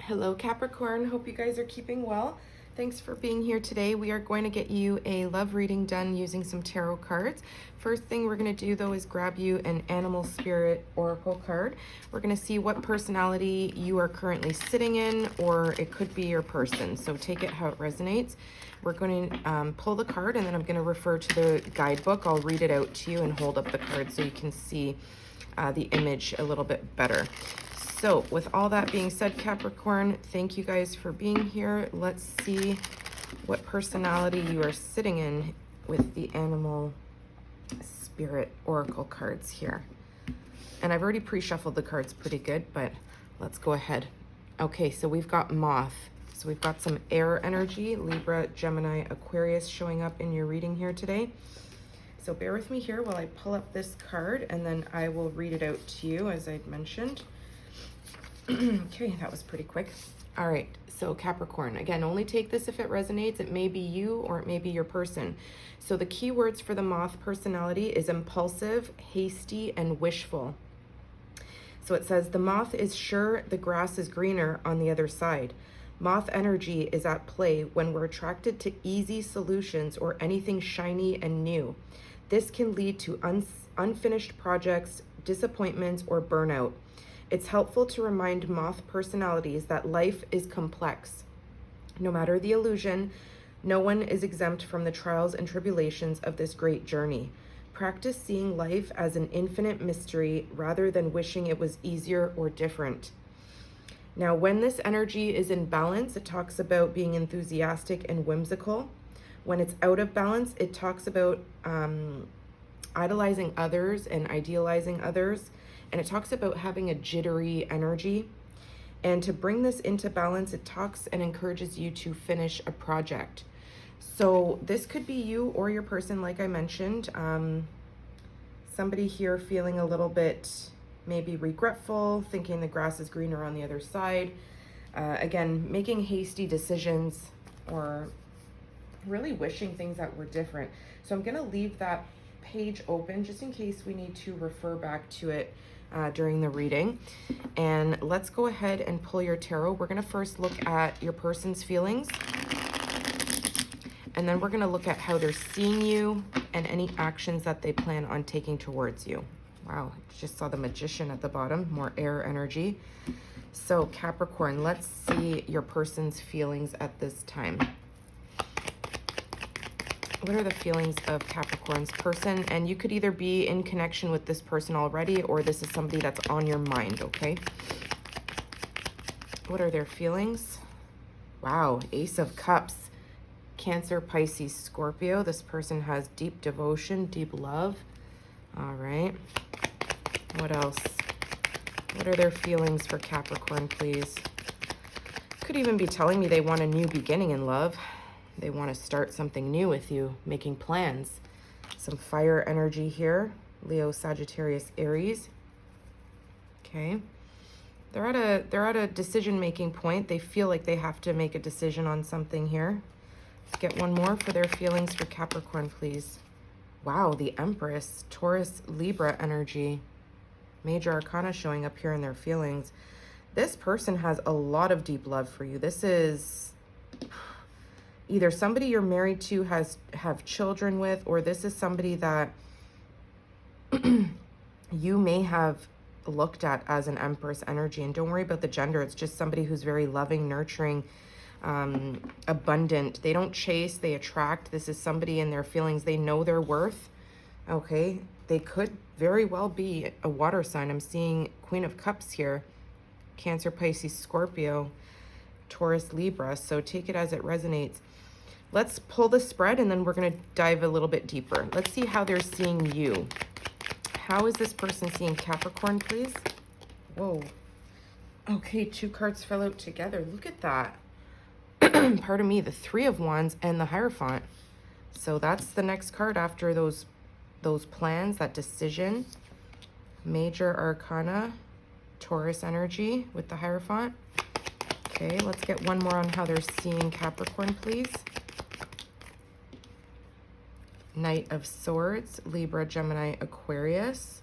Hello Capricorn, hope you guys are keeping well. Thanks for being here today. We are going to get you a love reading done using some tarot cards. First thing we're going to do though is grab you an animal spirit oracle card. We're going to see what personality you are currently sitting in, or it could be your person. So take it how it resonates. We're going to pull the card, and then I'm going to refer to the guidebook. I'll read it out to you and hold up the card so you can see the image a little bit better. So with all that being said, Capricorn, thank you guys for being here. Let's see what personality you are sitting in with the animal spirit oracle cards here. And I've already pre-shuffled the cards pretty good, but let's go ahead. Okay, so we've got moth. So we've got some air energy, Libra, Gemini, Aquarius showing up in your reading here today. So bear with me here while I pull up this card, and then I will read it out to you as I'd mentioned. Okay, that was pretty quick. All right, so Capricorn, again, only take this if it resonates. It may be you or it may be your person. So the key words for the moth personality is impulsive, hasty, and wishful. So it says, the moth is sure the grass is greener on the other side. Moth energy is at play when we're attracted to easy solutions or anything shiny and new. This can lead to unfinished projects, disappointments, or burnout. It's helpful to remind moth personalities that life is complex. No matter the illusion, no one is exempt from the trials and tribulations of this great journey. Practice seeing life as an infinite mystery rather than wishing it was easier or different. Now, when this energy is in balance, it talks about being enthusiastic and whimsical. When it's out of balance, it talks about idolizing others and idealizing others. And it talks about having a jittery energy. And to bring this into balance, it talks and encourages you to finish a project. So this could be you or your person, like I mentioned. Somebody here feeling a little bit maybe regretful, thinking the grass is greener on the other side. Again, making hasty decisions or really wishing things that were different. So I'm going to leave that page open just in case we need to refer back to it during the reading. And let's go ahead and pull your tarot. We're going to first look at your person's feelings, and then we're going to look at how they're seeing you and any actions that they plan on taking towards you. Wow, just saw the Magician at the bottom, more air energy. So Capricorn, let's see your person's feelings at this time. What are the feelings of Capricorn's person? And you could either be in connection with this person already, or this is somebody that's on your mind, okay? What are their feelings? Wow, Ace of Cups, Cancer, Pisces, Scorpio. This person has deep devotion, deep love. All right. What else? What are their feelings for Capricorn, please? Could even be telling me they want a new beginning in love. They want to start something new with you, making plans. Some fire energy here. Leo, Sagittarius, Aries. Okay. They're at a decision-making point. They feel like they have to make a decision on something here. Let's get one more for their feelings for Capricorn, please. Wow, the Empress, Taurus, Libra energy. Major Arcana showing up here in their feelings. This person has a lot of deep love for you. This is either somebody you're married to, have children with, or this is somebody that you may have looked at as an Empress energy. And don't worry about the gender. It's just somebody who's very loving, nurturing, abundant. They don't chase, they attract. This is somebody in their feelings. They know their worth. Okay. They could very well be a water sign. I'm seeing Queen of Cups here. Cancer, Pisces, Scorpio, Taurus, Libra. So take it as it resonates. Let's pull the spread, and then we're going to dive a little bit deeper. Let's see how they're seeing you. How is this person seeing Capricorn, please? Whoa. Okay, two cards fell out together. Look at that. Pardon me, the Three of Wands and the Hierophant. So that's the next card after those plans, that decision. Major Arcana, Taurus energy with the Hierophant. Okay, let's get one more on how they're seeing Capricorn, please. Knight of Swords, Libra, Gemini, Aquarius.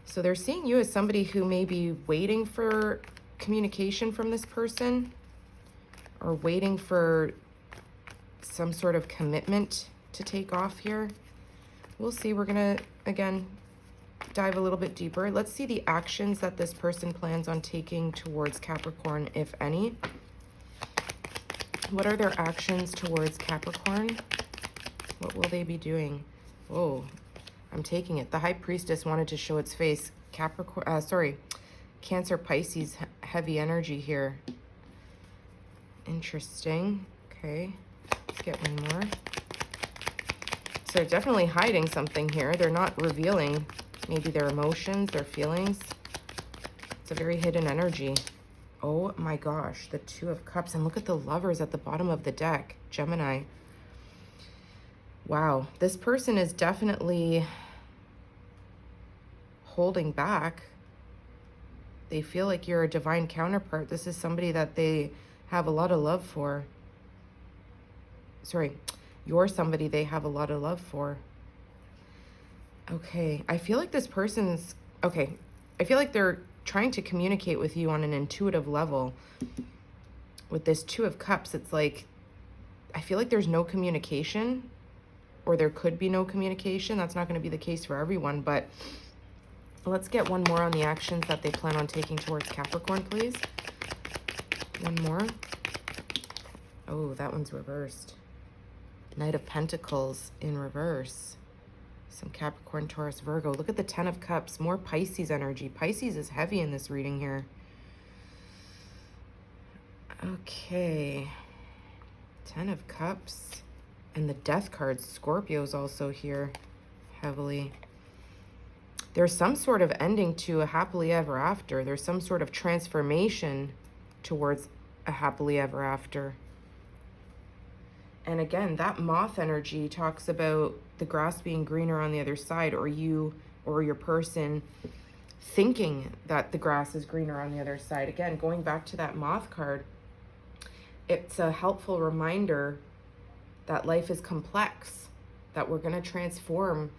So they're seeing you as somebody who may be waiting for communication from this person, or waiting for some sort of commitment to take off here. We'll see. We're going to, again, dive a little bit deeper. Let's see the actions that this person plans on taking towards Capricorn, if any. What are their actions towards Capricorn? What will they be doing? Oh, I'm taking it. The High Priestess wanted to show its face. Cancer, Pisces, heavy energy here. Interesting. Okay, let's get one more. So they're definitely hiding something here. They're not revealing maybe their emotions, their feelings. It's a very hidden energy. Oh my gosh, the Two of Cups. And look at the Lovers at the bottom of the deck. Gemini. Wow, this person is definitely holding back. They feel like you're a divine counterpart. This is somebody that they have a lot of love for. Sorry, you're somebody they have a lot of love for. Okay, I feel like this person's... Okay, I feel like they're trying to communicate with you on an intuitive level. With this Two of Cups, it's like, I feel like there's no communication, or there could be no communication. That's not going to be the case for everyone, but let's get one more on the actions that they plan on taking towards Capricorn, please. One more. Oh, that one's reversed. Knight of Pentacles in reverse. Some Capricorn, Taurus, Virgo. Look at the Ten of Cups. More Pisces energy. Pisces is heavy in this reading here. Okay. Ten of Cups. And the Death card. Scorpio's also here heavily. There's some sort of ending to a happily ever after. There's some sort of transformation towards a happily ever after. And again, that Moth energy talks about the grass being greener on the other side, or you or your person thinking that the grass is greener on the other side. Again, going back to that Moth card, it's a helpful reminder that life is complex, that we're going to transform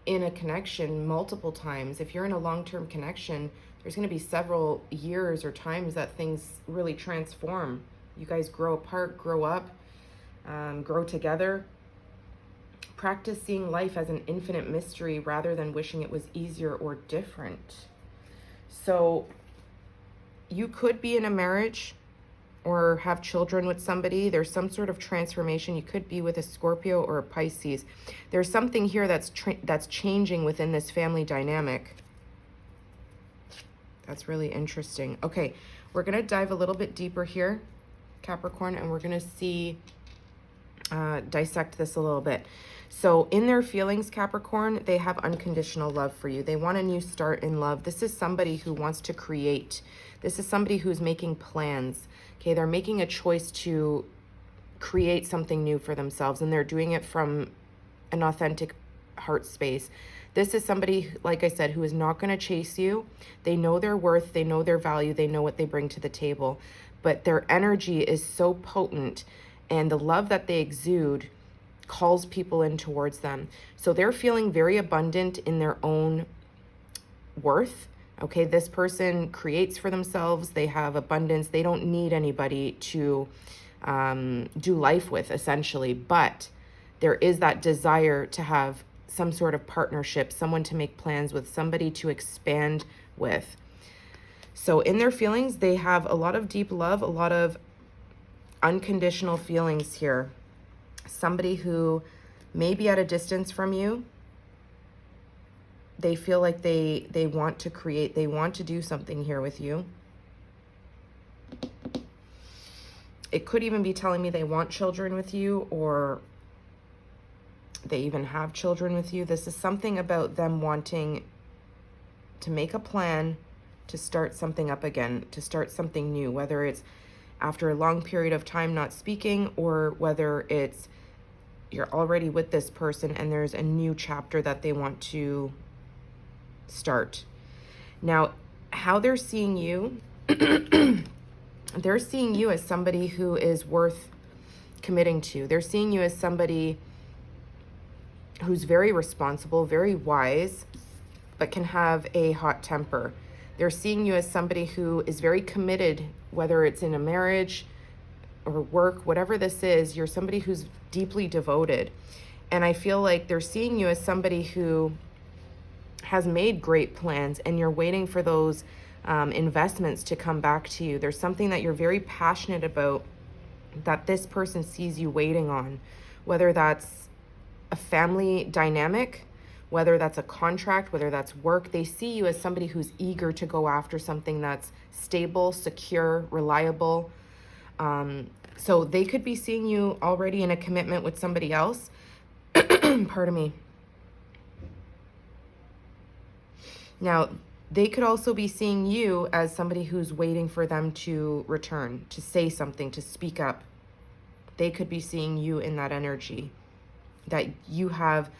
in a connection multiple times. If you're in a long-term connection, there's going to be several years or times that things really transform. You guys grow apart, grow up, grow together. Practice seeing life as an infinite mystery rather than wishing it was easier or different. So you could be in a marriage or have children with somebody. There's some sort of transformation. You could be with a Scorpio or a Pisces. There's something here that's changing within this family dynamic. That's really interesting. Okay, we're going to dive a little bit deeper here, Capricorn, and we're going to see, dissect this a little bit. So in their feelings, Capricorn, they have unconditional love for you. They want a new start in love. This is somebody who wants to create. This is somebody who's making plans. Okay, they're making a choice to create something new for themselves, and they're doing it from an authentic heart space. This is somebody, like I said, who is not going to chase you. They know their worth. They know their value. They know what they bring to the table. But their energy is so potent, and the love that they exude calls people in towards them. So they're feeling very abundant in their own worth. Okay, this person creates for themselves. They have abundance. They don't need anybody to do life with, essentially. But there is that desire to have some sort of partnership, someone to make plans with, somebody to expand with. So in their feelings, they have a lot of deep love, a lot of unconditional feelings here. Somebody who may be at a distance from you. They feel like they want to create, they want to do something here with you. It could even be telling me they want children with you, or they even have children with you. This is something about them wanting to make a plan to start something up again, to start something new, whether it's after a long period of time not speaking, or whether it's you're already with this person and there's a new chapter that they want to start. Now, how they're seeing you, they're seeing you as somebody who is worth committing to. They're seeing you as somebody who's very responsible, very wise, but can have a hot temper. They're seeing you as somebody who is very committed, whether it's in a marriage or work, whatever this is, you're somebody who's deeply devoted. And I feel like they're seeing you as somebody who has made great plans, and you're waiting for those investments to come back to you. There's something that you're very passionate about that this person sees you waiting on, whether that's a family dynamic, whether that's a contract, whether that's work. They see you as somebody who's eager to go after something that's stable, secure, reliable. So they could be seeing you already in a commitment with somebody else. Pardon me. Now, they could also be seeing you as somebody who's waiting for them to return, to say something, to speak up. They could be seeing you in that energy, that you have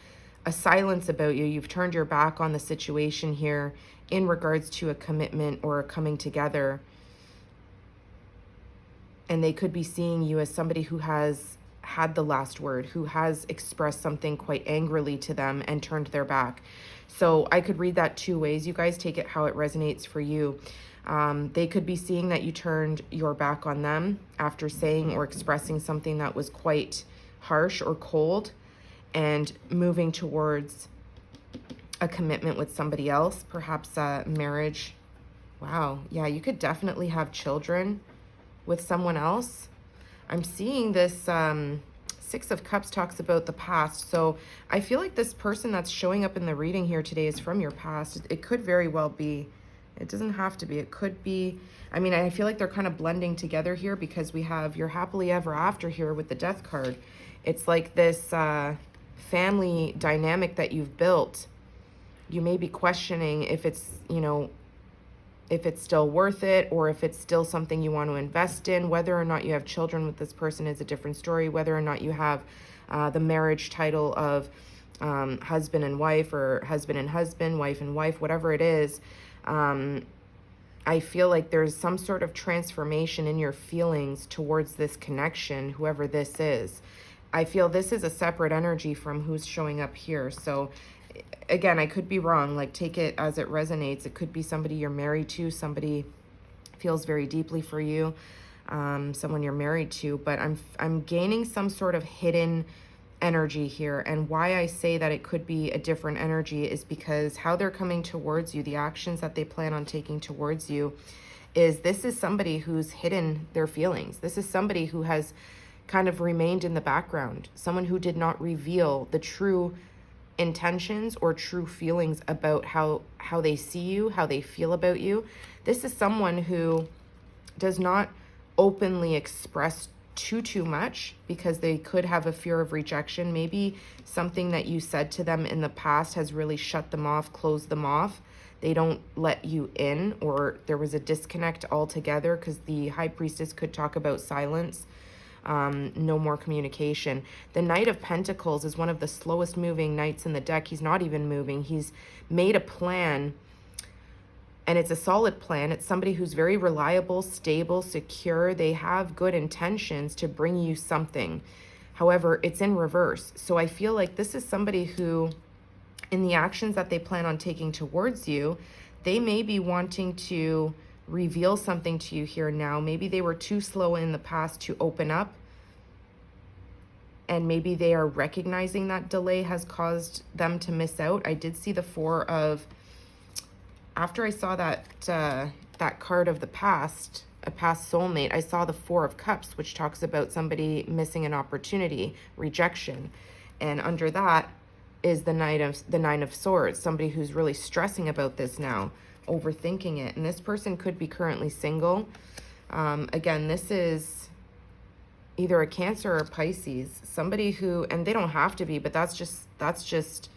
a silence about you. You've turned your back on the situation here in regards to a commitment or a coming together. And they could be seeing you as somebody who has had the last word, who has expressed something quite angrily to them and turned their back. So I could read that two ways. You guys take it how it resonates for you. They could be seeing that you turned your back on them after saying or expressing something that was quite harsh or cold, and moving towards a commitment with somebody else, perhaps a marriage. Wow. Yeah, you could definitely have children with someone else. I'm seeing this Six of Cups talks about the past. So I feel like this person that's showing up in the reading here today is from your past. It could very well be. It doesn't have to be. It could be. I mean, I feel like they're kind of blending together here because we have your happily ever after here with the Death card. It's like this family dynamic that you've built. You may be questioning if it's, if it's still worth it, or if it's still something you want to invest in. Whether or not you have children with this person is a different story. Whether or not you have the marriage title of husband and wife, or husband and husband, wife and wife, whatever it is, I feel like there's some sort of transformation in your feelings towards this connection, whoever this is. I feel this is a separate energy from who's showing up here. So again, I could be wrong. Like, take it as it resonates. It could be somebody you're married to, somebody feels very deeply for you, someone you're married to. But I'm gaining some sort of hidden energy here. And why I say that it could be a different energy is because how they're coming towards you, the actions that they plan on taking towards you, is this is somebody who's hidden their feelings. This is somebody who has kind of remained in the background, someone who did not reveal the true intentions or true feelings about how they see you, how they feel about you. This is someone who does not openly express too much because they could have a fear of rejection. Maybe something that you said to them in the past has really shut them off, closed them off. They don't let you in, or there was a disconnect altogether, because the High Priestess could talk about silence. No more communication. The Knight of Pentacles is one of the slowest moving knights in the deck. He's not even moving. He's made a plan, and it's a solid plan. It's somebody who's very reliable, stable, secure. They have good intentions to bring you something. However, it's in reverse. So I feel like this is somebody who, in the actions that they plan on taking towards you, they may be wanting to reveal something to you here now. Maybe they were too slow in the past to open up, and maybe they are recognizing that delay has caused them to miss out. I did see the Four of, after I saw that that card of the past, a past soulmate, I saw the Four of Cups, which talks about somebody missing an opportunity, rejection. And under that is the Nine of Swords, somebody who's really stressing about this now, overthinking it. And this person could be currently single. Again, this is either a Cancer or Pisces, somebody who, and they don't have to be, but that's just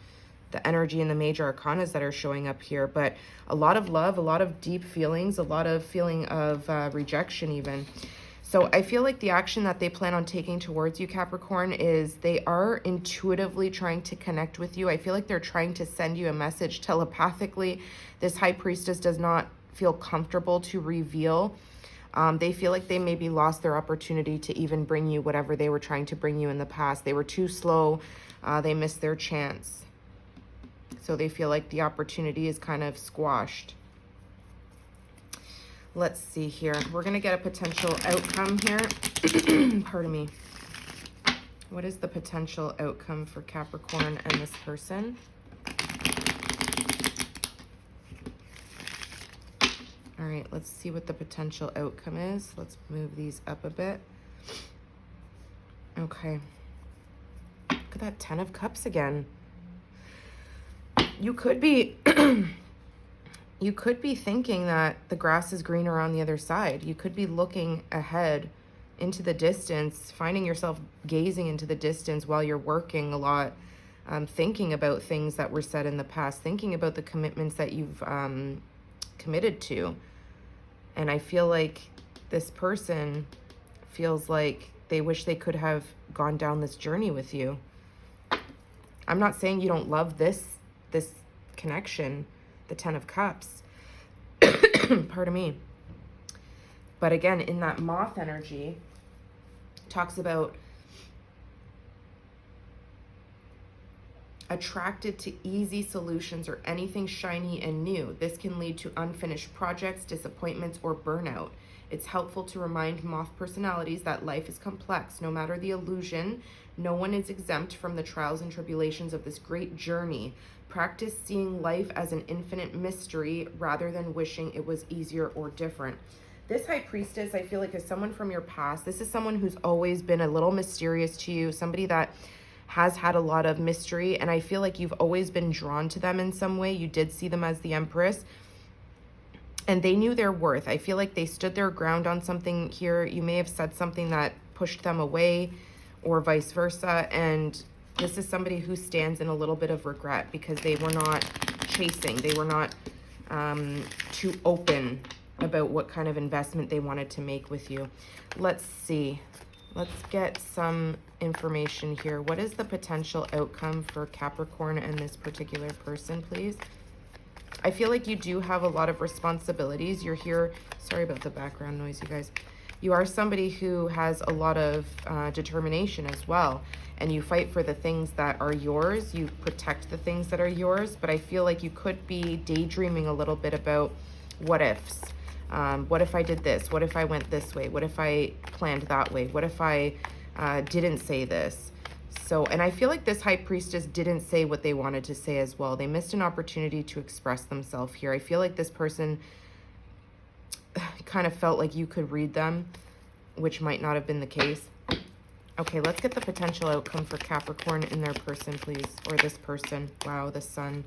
the energy in the major arcanas that are showing up here. But a lot of love, a lot of deep feelings, a lot of feeling of rejection even. So I feel like the action that they plan on taking towards you, Capricorn, is they are intuitively trying to connect with you. I feel like they're trying to send you a message telepathically. This High Priestess does not feel comfortable to reveal. They feel like they maybe lost their opportunity to even bring you whatever they were trying to bring you in the past. They were too slow. They missed their chance. So they feel like the opportunity is kind of squashed. Let's see here. We're going to get a potential outcome here. Pardon me. What is the potential outcome for Capricorn and this person? All right, let's see what the potential outcome is. Let's move these up a bit. Okay. Look at that 10 of Cups again. You could be you could be thinking that the grass is greener on the other side. You could be looking ahead into the distance, finding yourself gazing into the distance while you're working a lot, thinking about things that were said in the past, thinking about the commitments that you've committed to. And I feel like this person feels like they wish they could have gone down this journey with you. I'm not saying you don't love this connection, the 10 of Cups. Pardon me. But again, in that moth energy, talks about attracted to easy solutions or anything shiny and new. This can lead to unfinished projects, disappointments, or burnout. It's helpful to remind moth personalities that life is complex. No matter the illusion, no one is exempt from the trials and tribulations of this great journey. Practice seeing life as an infinite mystery rather than wishing it was easier or different. This High Priestess, I feel like, is someone from your past. This is someone who's always been a little mysterious to you, somebody that has had a lot of mystery, and I feel like you've always been drawn to them in some way. You did see them as the Empress, and they knew their worth. I feel like they stood their ground on something here. You may have said something that pushed them away or vice versa, and this is somebody who stands in a little bit of regret because they were not chasing. They were not too open about what kind of investment they wanted to make with you. Let's see. Let's get some information here. What is the potential outcome for Capricorn and this particular person, please? I feel like you do have a lot of responsibilities. You're here. Sorry about the background noise, you guys. You are somebody who has a lot of determination as well. And you fight for the things that are yours. You protect the things that are yours. But I feel like you could be daydreaming a little bit about what ifs. What if I did this? What if I went this way? What if I planned that way? What if I didn't say this? So, and I feel like this High Priestess didn't say what they wanted to say as well. They missed an opportunity to express themselves here. I feel like this person kind of felt like you could read them, which might not have been the case. Okay, let's get the potential outcome for Capricorn in their person, please. Or this person. Wow, the Sun.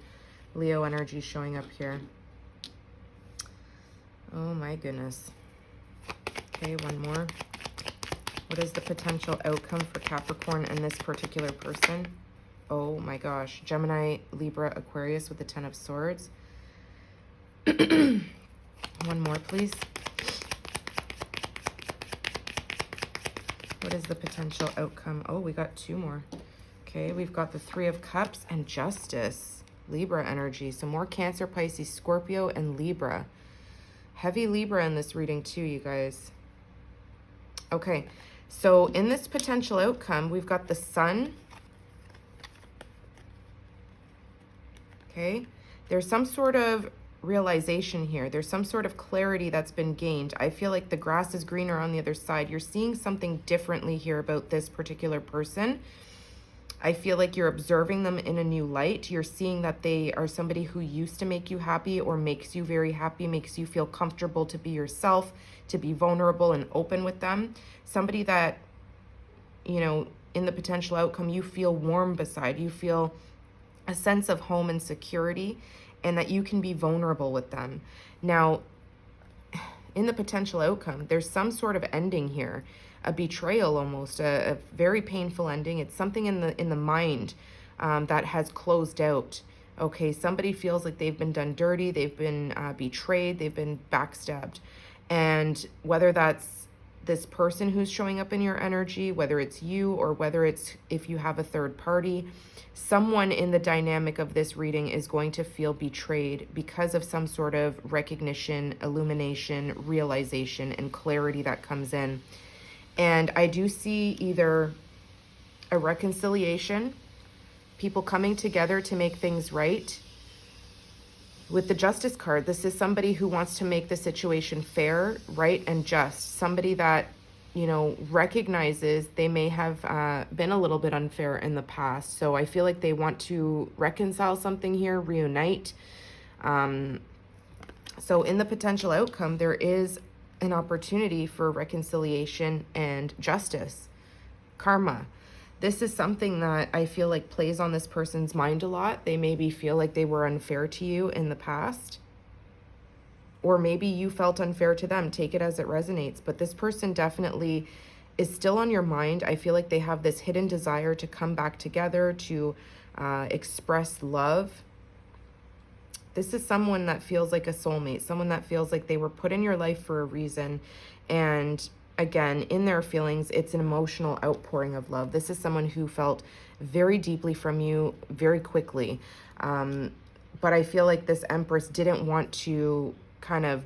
Leo energy showing up here. Oh my goodness. Okay, one more. What is the potential outcome for Capricorn and this particular person? Oh my gosh. Gemini, Libra, Aquarius with the 10 of Swords. One more, please. What is the potential outcome? Oh, we got two more. Okay, we've got the 3 of Cups and Justice. Libra energy. So more Cancer, Pisces, Scorpio, and Libra. Heavy Libra in this reading too, you guys. Okay, so in this potential outcome, we've got the Sun. Okay, there's some sort of realization here. There's some sort of clarity that's been gained. I feel like the grass is greener on the other side. You're seeing something differently here about this particular person. I feel like you're observing them in a new light. You're seeing that they are somebody who used to make you happy or makes you very happy, makes you feel comfortable to be yourself, to be vulnerable and open with them. Somebody that, you know, in the potential outcome, you feel warm beside. You feel a sense of home and security, and that you can be vulnerable with them. Now, in the potential outcome, there's some sort of ending here. A betrayal almost, a very painful ending. It's something in the mind that has closed out. Okay, somebody feels like they've been done dirty, they've been betrayed, they've been backstabbed. And whether that's this person who's showing up in your energy, whether it's you or whether it's if you have a third party, someone in the dynamic of this reading is going to feel betrayed because of some sort of recognition, illumination, realization, and clarity that comes in. And I do see either a reconciliation, people coming together to make things right, With the Justice card, this is somebody who wants to make the situation fair, right, and just. Somebody that, you know, recognizes they may have been a little bit unfair in the past. So I feel like they want to reconcile something here, reunite. So in the potential outcome, there is an opportunity for reconciliation and justice, karma. This is something that I feel like plays on this person's mind a lot. They maybe feel like they were unfair to you in the past, or maybe you felt unfair to them. Take it as it resonates. But this person definitely is still on your mind. I feel like they have this hidden desire to come back together, to express love. This is someone that feels like a soulmate, someone that feels like they were put in your life for a reason. And again, in their feelings, it's an emotional outpouring of love. This is someone who felt very deeply from you very quickly. But I feel like this Empress didn't want to kind of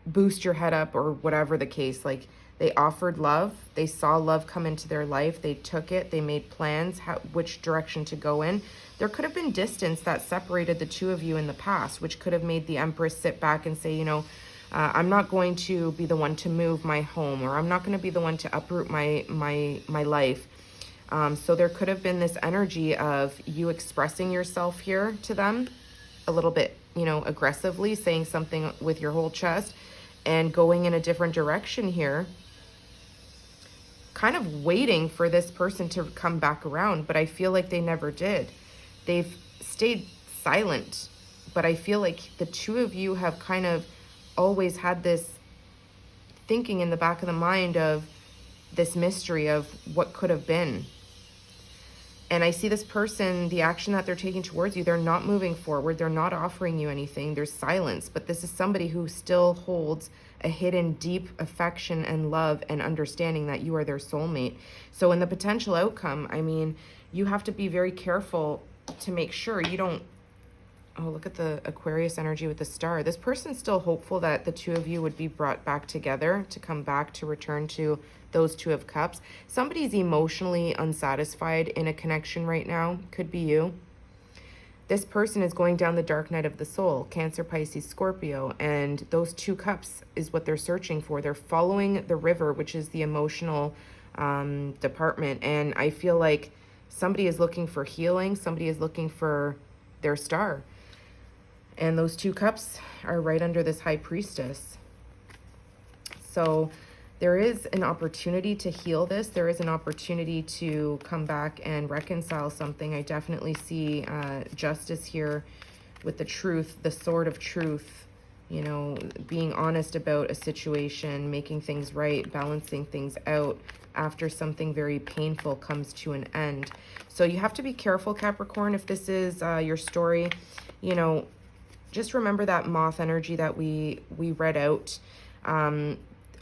boost your head up or whatever the case. Like, they offered love. They saw love come into their life. They took it. They made plans, which direction to go in. There could have been distance that separated the two of you in the past, which could have made the Empress sit back and say, you know, I'm not going to be the one to move my home, or I'm not going to be the one to uproot my life. So there could have been this energy of you expressing yourself here to them a little bit, you know, aggressively, saying something with your whole chest and going in a different direction here, kind of waiting for this person to come back around. But I feel like they never did. They've stayed silent, but I feel like the two of you have kind of always had this thinking in the back of the mind of this mystery of what could have been. And I see this person, the action that they're taking towards you, they're not moving forward. They're not offering you anything. There's silence. But this is somebody who still holds a hidden deep affection and love and understanding that you are their soulmate. So in the potential outcome, I mean, you have to be very careful to make sure you don't... Oh, look at the Aquarius energy with the star. This person's still hopeful that the two of you would be brought back together, to come back, to return to those Two of Cups. Somebody's emotionally unsatisfied in a connection right now. Could be you. This person is going down the dark night of the soul, Cancer, Pisces, Scorpio, and those Two Cups is what they're searching for. They're following the river, which is the emotional department. And I feel like somebody is looking for healing. Somebody is looking for their star. And those Two Cups are right under this High Priestess. So there is an opportunity to heal this. There is an opportunity to come back and reconcile something. I definitely see justice here with the truth, the sword of truth, you know, being honest about a situation, making things right, balancing things out after something very painful comes to an end. So you have to be careful, Capricorn, if this is your story. You know, just remember that moth energy that we read out.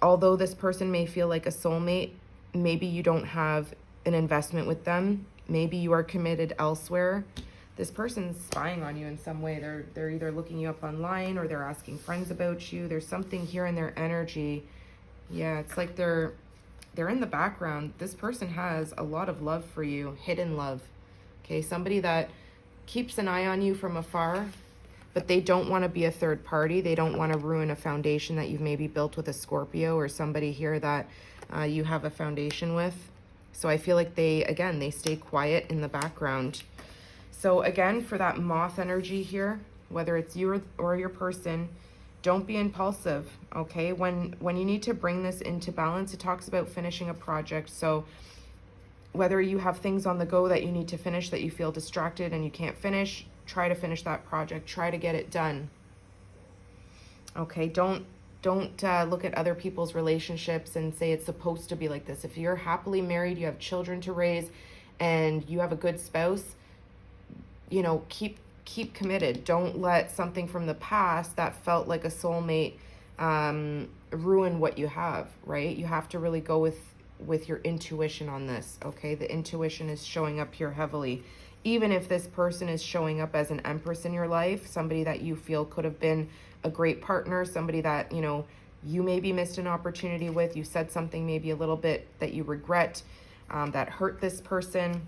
Although this person may feel like a soulmate, maybe you don't have an investment with them. Maybe you are committed elsewhere. This person's spying on you in some way. They're either looking you up online or they're asking friends about you. There's something here in their energy. Yeah, it's like they're in the background. This person has a lot of love for you, hidden love. Okay, somebody that keeps an eye on you from afar, but they don't want to be a third party. They don't want to ruin a foundation that you've maybe built with a Scorpio or somebody here that you have a foundation with. So I feel like they stay quiet in the background. So again, for that moth energy here, whether it's you or your person, don't be impulsive, okay? When you need to bring this into balance, it talks about finishing a project. So whether you have things on the go that you need to finish that you feel distracted and you can't finish, try to finish that project. Try to get it done. Okay, don't look at other people's relationships and say it's supposed to be like this. If you're happily married, you have children to raise, and you have a good spouse, you know, keep committed. Don't let something from the past that felt like a soulmate ruin what you have, right? You have to really go with your intuition on this, okay? The intuition is showing up here heavily. Even if this person is showing up as an Empress in your life, somebody that you feel could have been a great partner, somebody that, you know, you maybe missed an opportunity with, you said something maybe a little bit that you regret, that hurt this person.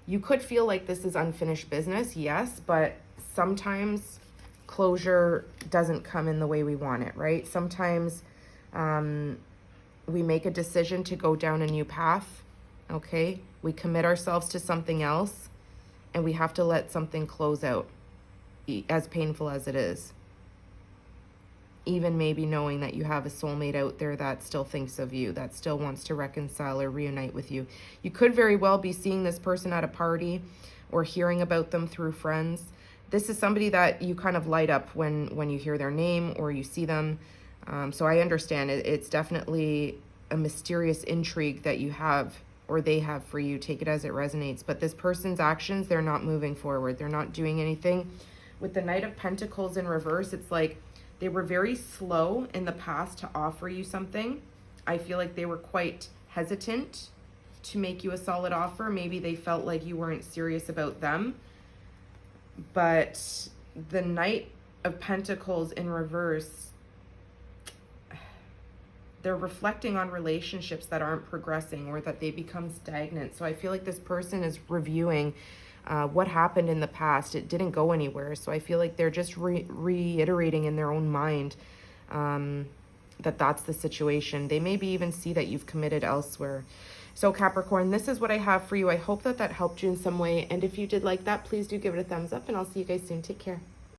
You could feel like this is unfinished business, yes, but sometimes closure doesn't come in the way we want it, right? Sometimes we make a decision to go down a new path, okay? We commit ourselves to something else, and we have to let something close out, as painful as it is. Even maybe knowing that you have a soulmate out there that still thinks of you, that still wants to reconcile or reunite with you. You could very well be seeing this person at a party or hearing about them through friends. This is somebody that you kind of light up when you hear their name or you see them. So I understand it's definitely a mysterious intrigue that you have or they have for you. Take it as it resonates. But this person's actions, they're not moving forward. They're not doing anything. With the Knight of Pentacles in reverse, it's like they were very slow in the past to offer you something. I feel like they were quite hesitant to make you a solid offer. Maybe they felt like you weren't serious about them. But the Knight of Pentacles in reverse, they're reflecting on relationships that aren't progressing or that they become stagnant. So I feel like this person is reviewing what happened in the past. It didn't go anywhere. So I feel like they're just reiterating in their own mind that that's the situation. They maybe even see that you've committed elsewhere. So Capricorn, this is what I have for you. I hope that that helped you in some way. And if you did like that, please do give it a thumbs up, and I'll see you guys soon. Take care.